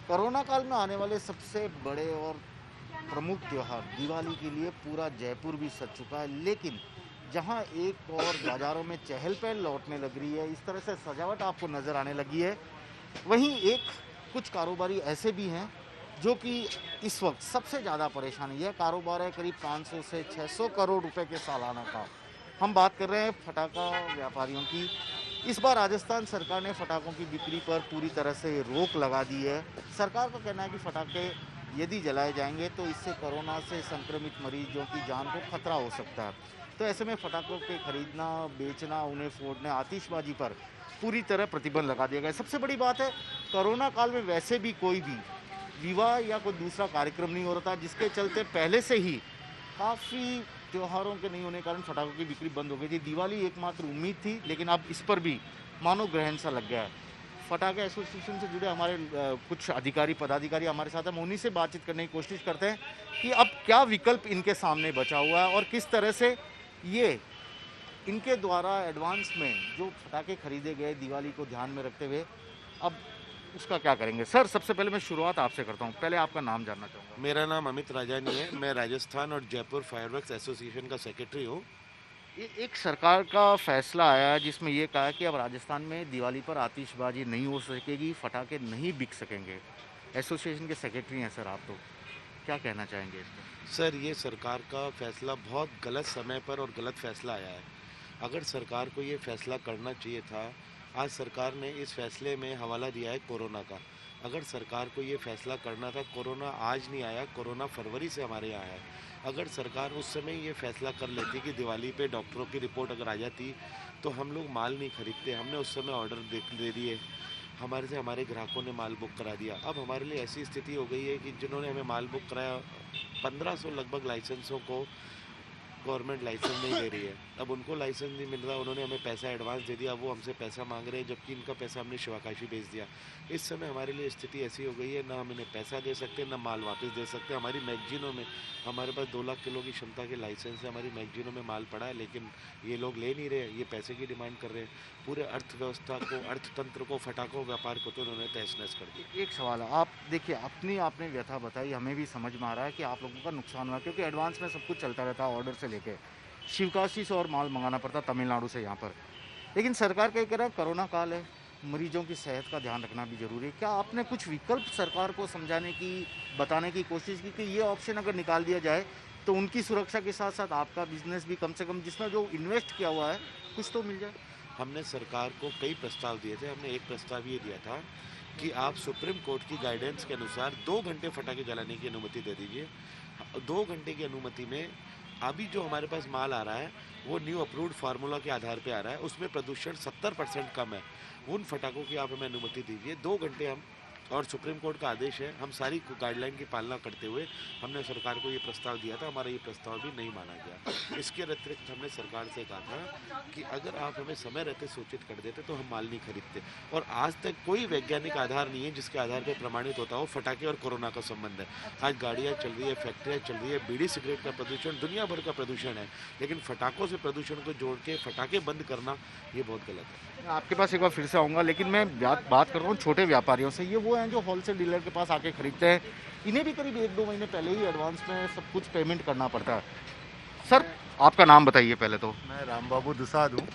Corona काल में आने वाले सबसे बड़े और प्रमुख त्योहार दिवाली के लिए पूरा जयपुर भी सज चुका है, लेकिन जहां एक और बाजारों में चहल पहल लौटने लग रही है, इस तरह से सजावट आपको नजर आने लगी है, वहीं एक कुछ कारोबारी ऐसे भी हैं जो कि इस वक्त सबसे ज़्यादा परेशान है। यह कारोबार है करीब 500 से 600 करोड़ रुपए के सालाना का। हम बात कर रहे हैं फटाखा व्यापारियों की। इस बार राजस्थान सरकार ने फटाकों की बिक्री पर पूरी तरह से रोक लगा दी है। सरकार का कहना है कि फटाखे यदि जलाए जाएंगे तो इससे कोरोना से संक्रमित मरीजों की जान को खतरा हो सकता है। तो ऐसे में फटाकों के खरीदना, बेचना, उन्हें फोड़ने, आतिशबाजी पर पूरी तरह प्रतिबंध लगा दिया गया है। सबसे बड़ी बात है, कोरोना काल में वैसे भी कोई भी विवाह या कोई दूसरा कार्यक्रम नहीं हो रहा था, जिसके चलते पहले से ही काफ़ी त्योहारों के नहीं होने के कारण फटाकों की बिक्री बंद हो गई थी। दिवाली एकमात्र उम्मीद थी, लेकिन अब इस पर भी मानो ग्रहण सा लग गया है। फटाखे एसोसिएशन से जुड़े हमारे कुछ अधिकारी पदाधिकारी हमारे साथ हैं। हम उन्हीं से बातचीत करने की कोशिश करते हैं कि अब क्या विकल्प इनके सामने बचा हुआ है और किस तरह से ये इनके द्वारा एडवांस में जो फटाखे खरीदे गए दिवाली को ध्यान में रखते हुए अब उसका क्या करेंगे। सर, सबसे पहले मैं शुरुआत आपसे करता हूँ, पहले आपका नाम जानना चाहूँगा। मेरा नाम अमित राजानी है। मैं राजस्थान और जयपुर फायरवर्क्स एसोसिएशन का सेक्रेटरी हूँ। ये एक सरकार का फैसला आया है जिसमें ये कहा कि अब राजस्थान में दिवाली पर आतिशबाजी नहीं हो सकेगी, फटाखे नहीं बिक सकेंगे। एसोसिएशन के सेक्रेटरी हैं सर आप, तो क्या कहना चाहेंगे इस पर? सर, ये सरकार का फैसला बहुत गलत समय पर और गलत फैसला आया है। अगर सरकार को ये फैसला करना चाहिए था, आज सरकार ने इस फैसले में हवाला दिया है कोरोना का। अगर सरकार को ये फैसला करना था, कोरोना आज नहीं आया, कोरोना फरवरी से हमारे यहाँ आया है। अगर सरकार उस समय ये फैसला कर लेती कि दिवाली पे डॉक्टरों की रिपोर्ट अगर आ जाती तो हम लोग माल नहीं खरीदते। हमने उस समय ऑर्डर दे दिए, हमारे से हमारे ग्राहकों ने माल बुक करा दिया। अब हमारे लिए ऐसी स्थिति हो गई है कि जिन्होंने हमें माल बुक कराया, 1500 लगभग लाइसेंसों को गवर्नमेंट लाइसेंस नहीं दे रही है। अब उनको लाइसेंस नहीं मिल रहा, उन्होंने हमें पैसा एडवांस दे दिया, वो हमसे पैसा मांग रहे हैं, जबकि इनका पैसा हमने शिवाकाशी भेज दिया। इस समय हमारे लिए स्थिति ऐसी हो गई है, ना हम इन्हें पैसा दे सकते, ना माल वापस दे सकते। हमारी मैगजीनों में, हमारे पास 2 लाख किलो की क्षमता के लाइसेंस है, हमारी मैगजीनों में माल पड़ा है, लेकिन ये लोग ले नहीं रहे, ये पैसे की डिमांड कर रहे हैं। पूरे अर्थव्यवस्था को, अर्थतंत्र को, फटाकों व्यापार को तो उन्होंने तहस नहस कर दिया। एक सवाल है, आप देखिए अपनी आपने व्यथा बताई, हमें भी समझ में आ रहा है कि आप लोगों का नुकसान हुआ क्योंकि एडवांस में सब कुछ चलता रहता है, ऑर्डर से लेके शिवकाशी से और माल मंगाना पड़ता तमिलनाडु से यहाँ पर। लेकिन सरकार का ये कह रहा है कोरोना काल है, मरीजों की सेहत का ध्यान रखना भी जरूरी है। क्या आपने कुछ विकल्प सरकार को समझाने की, बताने की कोशिश की कि ये ऑप्शन अगर निकाल दिया जाए तो उनकी सुरक्षा के साथ साथ आपका बिजनेस भी कम से कम जिसमें जो इन्वेस्ट किया हुआ है कुछ तो मिल जाए? हमने सरकार को कई प्रस्ताव दिए थे। हमने एक प्रस्ताव ये दिया था कि आप सुप्रीम कोर्ट की गाइडेंस के अनुसार 2 घंटे फटाखे जलाने की अनुमति दे दीजिए। 2 घंटे की अनुमति में अभी जो हमारे पास माल आ रहा है वो न्यू अप्रूव्ड फार्मूला के आधार पे आ रहा है, उसमें प्रदूषण 70% कम है। उन फटाकों की आप हमें अनुमति दीजिए। 2 घंटे हम, और सुप्रीम कोर्ट का आदेश है, हम सारी गाइडलाइन की पालना करते हुए हमने सरकार को ये प्रस्ताव दिया था। हमारा ये प्रस्ताव भी नहीं माना गया। इसके अतिरिक्त हमने सरकार से कहा था कि अगर आप हमें समय रहते सूचित कर देते तो हम माल नहीं खरीदते। और आज तक कोई वैज्ञानिक आधार नहीं है जिसके आधार पर प्रमाणित होता हो फटाखे और कोरोना का संबंध है। आज गाड़ियाँ चल रही है, फैक्ट्रियाँ चल रही है, बीड़ी सिगरेट का प्रदूषण, दुनिया भर का प्रदूषण है, लेकिन फटाखों से प्रदूषण को जोड़ के फटाखे बंद करना ये बहुत गलत है। मैं आपके पास एक बार फिर से आऊँगा, लेकिन मैं बात कर रहा हूँ छोटे व्यापारियों से। ये वो हैं जो होलसेल डीलर के पास आके खरीदते हैं, इन्हें भी करीब 1-2 महीने पहले ही एडवांस में सब कुछ पेमेंट करना पड़ता है। सर, आपका नाम बताइए पहले तो। मैं रामबाबू दुसाद हूँ।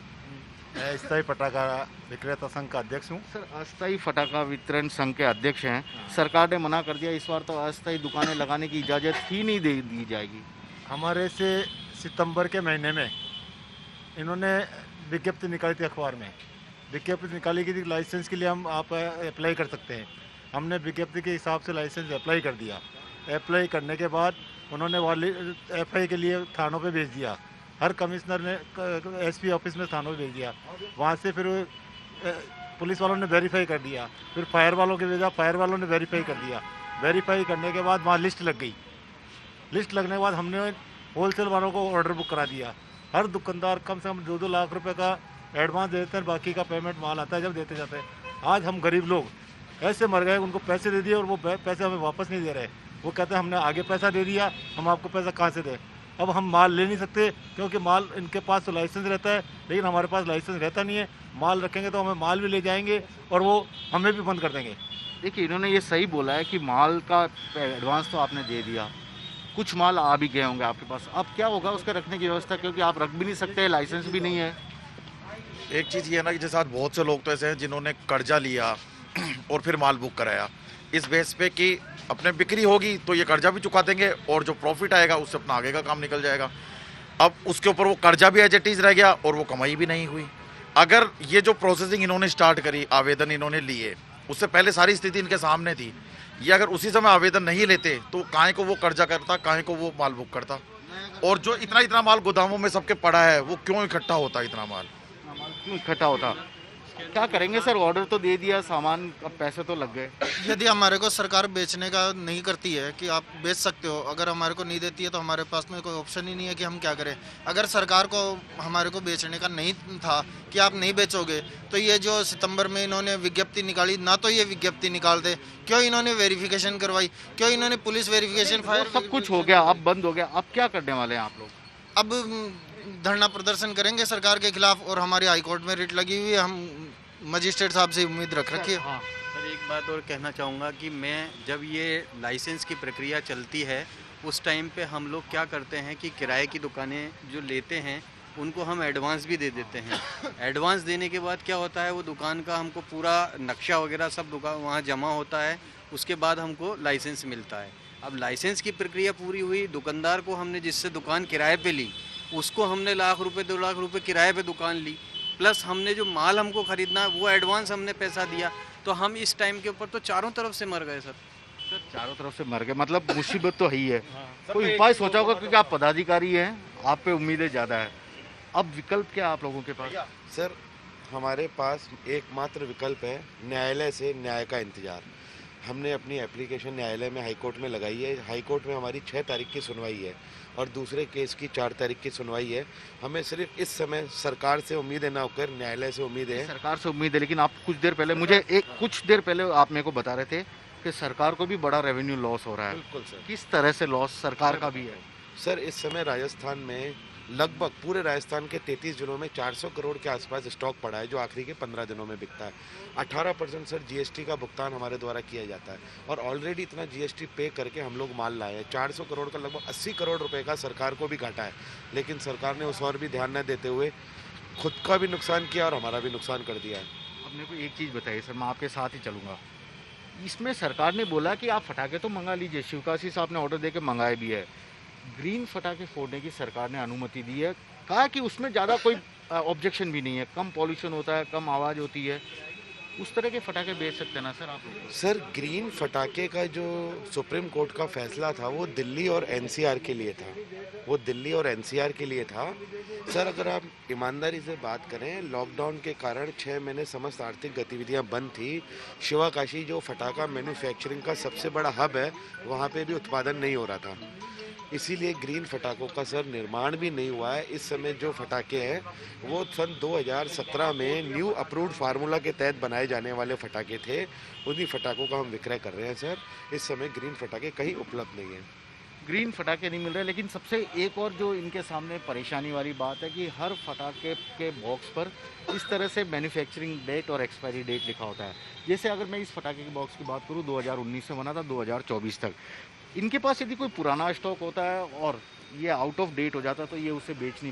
मैं स्थायी पटाखा विक्रेता संघ का अध्यक्ष हूँ। सर, अस्थायी फटाखा वितरण संघ के अध्यक्ष हैं। सरकार ने मना कर दिया, इस बार तो अस्थायी दुकानें लगाने की इजाज़त ही नहीं दे दी जाएगी। हमारे से सितंबर के महीने में इन्होंने विज्ञप्ति निकाली थी, अखबार में विज्ञप्ति निकाली कि लाइसेंस के लिए आप अप्लाई कर सकते हैं। हमने विज्ञप्ति के हिसाब से लाइसेंस अप्लाई कर दिया। अप्लाई करने के बाद उन्होंने FI के लिए थानों पे भेज दिया। हर कमिश्नर ने SP ऑफिस में थानों पे भेज दिया। वहाँ से फिर पुलिस वालों ने वेरीफाई कर दिया, फिर फायर वालों के भेजा, फायर वालों ने वेरीफाई कर दिया। वेरीफाई करने के बाद वहाँ लिस्ट लग गई। लिस्ट लगने के बाद हमने होलसेल वालों को ऑर्डर बुक करा दिया। हर दुकानदार कम से कम 2-2 लाख रुपए का एडवांस देते हैं, बाकी का पेमेंट माल आता है जब देते जाते हैं। आज हम गरीब लोग ऐसे मर गए, उनको पैसे दे दिए और वो पैसे हमें वापस नहीं दे रहे। वो कहते हैं हमने आगे पैसा दे दिया, हम आपको पैसा कहाँ से दें। अब हम माल ले नहीं सकते क्योंकि माल इनके पास तो लाइसेंस रहता है, लेकिन हमारे पास लाइसेंस रहता नहीं है। माल रखेंगे तो हमें माल भी ले जाएंगे और वो हमें भी बंद कर देंगे। देखिए इन्होंने ये सही बोला है कि माल का एडवांस तो आपने दे दिया, कुछ माल आ भी गए होंगे आपके पास, अब क्या होगा उसका रखने की व्यवस्था, क्योंकि आप रख भी नहीं सकते, लाइसेंस भी नहीं है। एक चीज़ ये है ना कि जैसे आज बहुत से लोग तो ऐसे हैं जिन्होंने कर्जा लिया और फिर माल बुक कराया, इस बेस पे कि अपने बिक्री होगी तो ये कर्जा भी चुका देंगे और जो प्रॉफिट आएगा उससे अपना आगे का काम निकल जाएगा। अब उसके ऊपर वो कर्जा भी एज इट इज़ रह गया और वो कमाई भी नहीं हुई। अगर ये जो प्रोसेसिंग इन्होंने स्टार्ट करी, आवेदन इन्होंने लिए, उससे पहले सारी स्थिति इनके सामने थी, ये अगर उसी समय आवेदन नहीं लेते तो काहे को वो कर्जा करता, काहे को वो माल बुक करता, और जो इतना माल गोदामों में सबके पड़ा है वो क्यों इकट्ठा होता इतना माल क्यों इकट्ठा होता, क्या करेंगे सर, ऑर्डर तो दे दिया, सामान अब पैसे तो लग गए। यदि हमारे को सरकार बेचने का नहीं करती है कि आप बेच सकते हो, अगर हमारे को नहीं देती है तो हमारे पास में कोई ऑप्शन ही नहीं है कि हम क्या करें। अगर सरकार को हमारे को बेचने का नहीं था कि आप नहीं बेचोगे, तो ये जो सितंबर में इन्होंने विज्ञप्ति निकाली, ना तो ये विज्ञप्ति निकालते, क्यों इन्होंने वेरिफिकेशन करवाई, क्यों इन्होंने पुलिस वेरिफिकेशन फायर, सब कुछ हो गया, अब बंद हो गया, अब क्या करने वाले हैं आप लोग? अब धरना प्रदर्शन करेंगे सरकार के खिलाफ और हमारी हाईकोर्ट में रिट लगी हुई है, हम मजिस्ट्रेट साहब से उम्मीद रख रखी है। हाँ, सर एक बात और कहना चाहूँगा कि मैं जब ये लाइसेंस की प्रक्रिया चलती है उस टाइम पे हम लोग क्या करते हैं कि किराए की दुकानें जो लेते हैं उनको हम एडवांस भी दे देते हैं। एडवांस देने के बाद क्या होता है, वो दुकान का हमको पूरा नक्शा वगैरह सब दुकान वहाँ जमा होता है, उसके बाद हमको लाइसेंस मिलता है। अब लाइसेंस की प्रक्रिया पूरी हुई, दुकानदार को हमने जिससे दुकान किराए पे ली उसको हमने लाख रुपए 2 लाख रुपए किराए पे दुकान ली, प्लस हमने जो माल हमको खरीदना है वो एडवांस हमने पैसा दिया, तो हम इस टाइम के ऊपर तो चारों तरफ से मर गए सर। चारों तरफ से मर गए, मतलब मुसीबत तो है ही है। कोई उपाय सोचा होगा, क्योंकि आप पदाधिकारी हैं, आप पे उम्मीदें ज़्यादा है, अब विकल्प क्या आप लोगों के पास? सर हमारे पास एकमात्र विकल्प है न्यायालय से न्याय का इंतज़ार। हमने अपनी एप्लीकेशन न्यायालय में हाई कोर्ट में लगाई है, हाई कोर्ट में हमारी 6 तारीख की सुनवाई है और दूसरे केस की 4 तारीख की सुनवाई है। हमें सिर्फ इस समय सरकार से उम्मीद है ना होकर न्यायालय से उम्मीद है। सरकार से उम्मीद है, लेकिन आप कुछ देर पहले आप मेरे को बता रहे थे कि सरकार को भी बड़ा रेवेन्यू लॉस हो रहा है। बिल्कुल सर। किस तरह से लॉस सरकार का भी है? सर इस समय राजस्थान में लगभग पूरे राजस्थान के 33 जिलों में 400 करोड़ के आसपास स्टॉक पड़ा है जो आखिरी के 15 दिनों में बिकता है। 18% सर जीएसटी का भुगतान हमारे द्वारा किया जाता है और ऑलरेडी इतना जीएसटी पे करके हम लोग माल लाए हैं। 400 करोड़ का लगभग 80 करोड़ रुपए का सरकार को भी घाटा है, लेकिन सरकार ने उस और भी ध्यान न देते हुए खुद का भी नुकसान किया और हमारा भी नुकसान कर दिया है। अब मेरे को एक चीज़ बताइए सर, मैं आपके साथ ही चलूँगा। इसमें सरकार ने बोला कि आप फटाके तो मंगा लीजिए, शिवकाशी साहब ने ऑर्डर दे के मंगाए भी है, ग्रीन फटाके फोड़ने की सरकार ने अनुमति दी है, कहा कि उसमें ज़्यादा कोई ऑब्जेक्शन भी नहीं है, कम पॉल्यूशन होता है, कम आवाज़ होती है, उस तरह के फटाके बेच सकते हैं ना सर आप लोग? सर ग्रीन फटाके का जो सुप्रीम कोर्ट का फैसला था वो दिल्ली और एनसीआर के लिए था, वो दिल्ली और एनसीआर के लिए था। सर अगर आप ईमानदारी से बात करें, लॉकडाउन के कारण 6 महीने समस्त आर्थिक गतिविधियां बंद थी। शिवाकाशी जो फटाका मैन्युफैक्चरिंग का सबसे बड़ा हब है, वहाँ पे भी उत्पादन नहीं हो रहा था, इसीलिए ग्रीन फटाकों का सर निर्माण भी नहीं हुआ है। इस समय जो फटाके हैं वो सन 2017 में न्यू अप्रूव्ड फार्मूला के तहत बनाए जाने वाले फटाके थे, उन्हीं फटाकों का हम विक्रय कर रहे हैं सर। इस समय ग्रीन फटाके कहीं उपलब्ध नहीं है। ग्रीन फटाके नहीं मिल रहे, लेकिन सबसे एक और जो इनके सामने परेशानी वाली बात है कि हर फटाके के बॉक्स पर इस तरह से मैन्युफैक्चरिंग डेट और एक्सपायरी डेट लिखा होता है। जैसे अगर मैं इस फटाके के बॉक्स की बात करूँ, 2019 से बना था 2024 तक। इनके पास यदि कोई पुराना स्टॉक होता है और ये आउट ऑफ डेट हो जाता है तो ये उसे बेच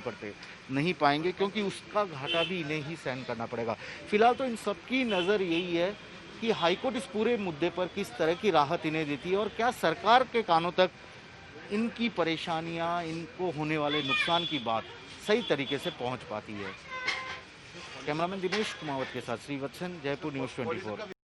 नहीं पाएंगे, क्योंकि उसका घाटा भी इन्हें ही सहन करना पड़ेगा। फिलहाल तो इन सबकी नज़र यही है कि हाईकोर्ट इस पूरे मुद्दे पर किस तरह की राहत इन्हें देती है और क्या सरकार के कानों तक इनकी परेशानियां, इनको होने वाले नुकसान की बात सही तरीके से पहुंच पाती है। कैमरामैन दिनेश कुमावत के साथ श्रीवत्सन, जयपुर न्यूज़ 24।